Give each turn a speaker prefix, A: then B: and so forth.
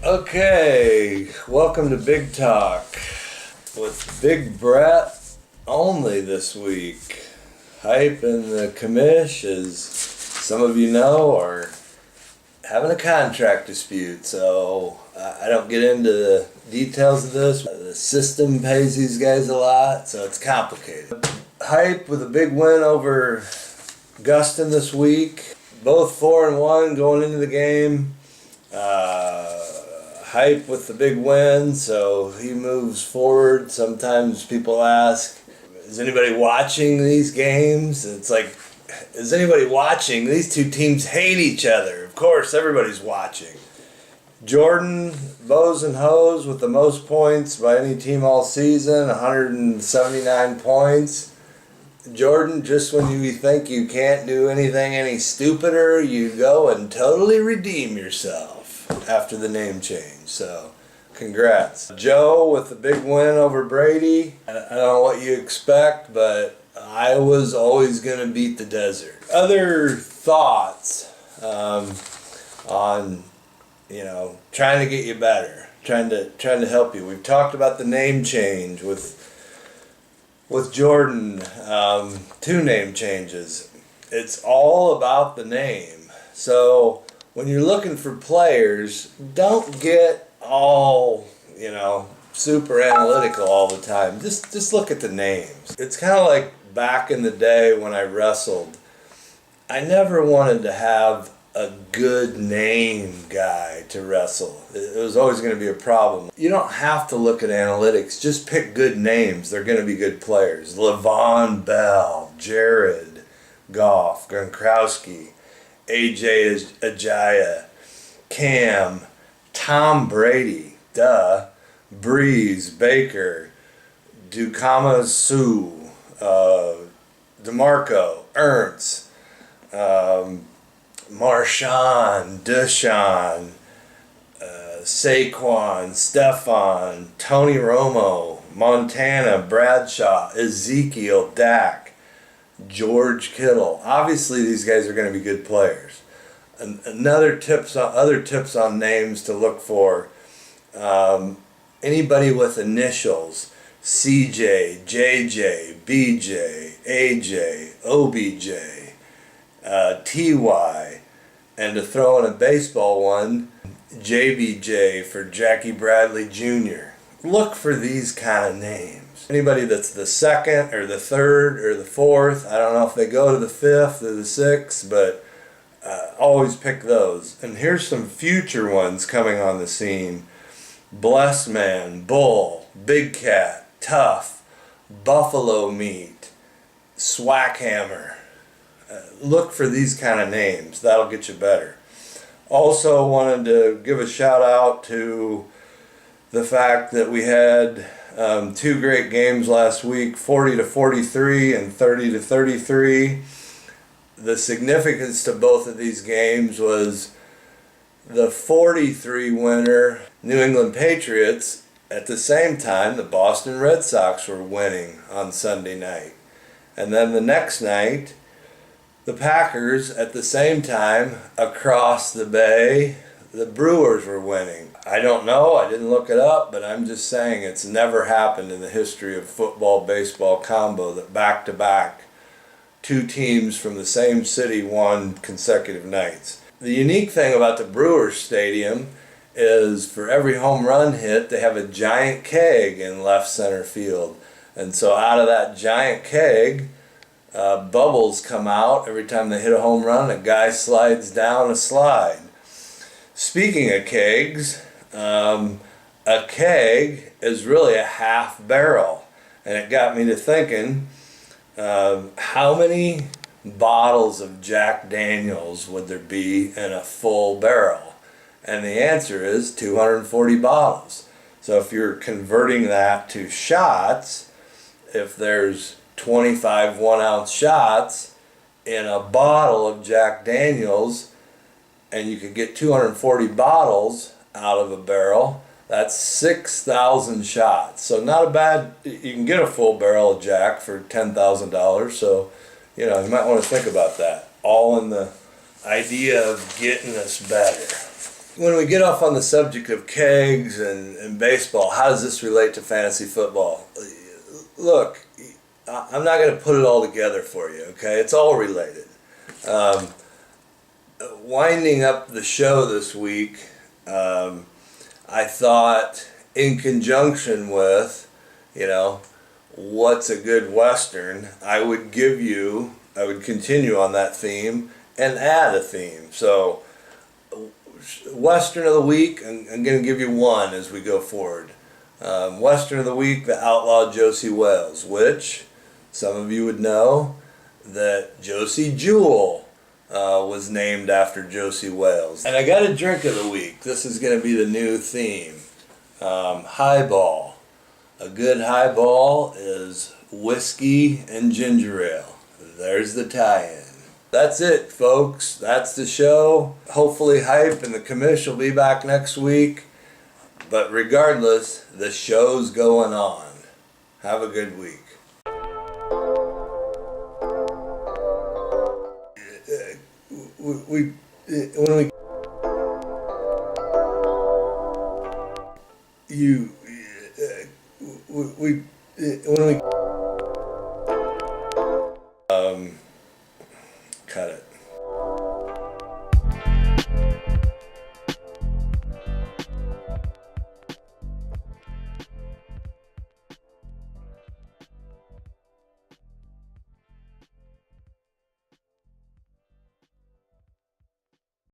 A: Okay, welcome to Big Talk with Big Brett only this week. Hype and the commish, as some of you know, are having a contract dispute, so I don't get into the details of this. The system pays these guys a lot, so it's complicated. Hype with a big win over Gustin this week. Both 4-1 going into the game. Hype with the big win, so he moves forward. Sometimes people ask, is anybody watching these games? It's like, is anybody watching? These two teams hate each other. Of course, everybody's watching. Jordan, Bows and Hoes with the most points by any team all season, 179 points. Jordan, just when you think you can't do anything any stupider, you go and totally redeem yourself after the name change. So, congrats. Joe with the big win over Brady. I don't know what you expect, but Iowa's always going to beat the desert. Other thoughts on, trying to get you better, trying to help you. We've talked about the name change with Jordan, 2 name changes. It's all about the name. So when you're looking for players, don't get all, super analytical all the time. Just look at the names. It's kind of like back in the day when I wrestled. I never wanted to have a good name guy to wrestle. It was always going to be a problem. You don't have to look at analytics. Just pick good names. They're going to be good players. Levon Bell, Jared Goff, Gronkowski, AJ Ajaya, Cam, Tom Brady, Breeze, Baker, Dukama Sue, DeMarco, Ernst, Marshawn, Deshaun, Saquon, Stephon, Tony Romo, Montana, Bradshaw, Ezekiel, Dak, George Kittle. Obviously, these guys are going to be good players. Other tips on names to look for: anybody with initials: CJ, JJ, BJ, AJ, OBJ, TY, and to throw in a baseball one, JBJ for Jackie Bradley Jr. Look for these kind of names. Anybody that's the second or the third or the fourth, I don't know if they go to the fifth or the sixth, but always pick those. And here's some future ones coming on the scene: Blessed Man, Bull, Big Cat, Tough, Buffalo Meat, Swackhammer. Look for these kind of names. That'll get you better. Also wanted to give a shout out to the fact that we had 2 great games last week, 40-43 and 30-33. The significance to both of these games was the 43 winner, New England Patriots. At the same time, the Boston Red Sox were winning on Sunday night. And then the next night, the Packers, at the same time, across the bay, the Brewers were winning. I don't know, I didn't look it up, but I'm just saying it's never happened in the history of football-baseball combo that back-to-back 2 teams from the same city won consecutive nights. The unique thing about the Brewers Stadium is for every home run hit, they have a giant keg in left center field. And so out of that giant keg, bubbles come out every time they hit a home run. A guy slides down a slide. Speaking of kegs, a keg is really a half barrel. And it got me to thinking, how many bottles of Jack Daniels would there be in a full barrel? And the answer is 240 bottles. So if you're converting that to shots, if there's 25 1-ounce shots in a bottle of Jack Daniels, and you could get 240 bottles out of a barrel, that's 6,000 shots. So not a bad, you can get a full barrel of Jack for $10,000. So, you might want to think about that. All in the idea of getting us better. when we get off on the subject of kegs and baseball, how does this relate to fantasy football? Look, I'm not going to put it all together for you, okay? It's all related. Winding up the show this week, I thought, in conjunction with, what's a good Western, I would continue on that theme and add a theme. So, Western of the week, I'm going to give you one as we go forward. Western of the week, The Outlaw Josie Wales, which some of you would know that Josie Jewell was named after Josie Wales. And I got a drink of the week. This is going to be the new theme. Highball. A good highball is whiskey and ginger ale. There's the tie-in. That's it, folks. That's the show. Hopefully Hype and the commish will be back next week. But regardless, the show's going on. Have a good week. When we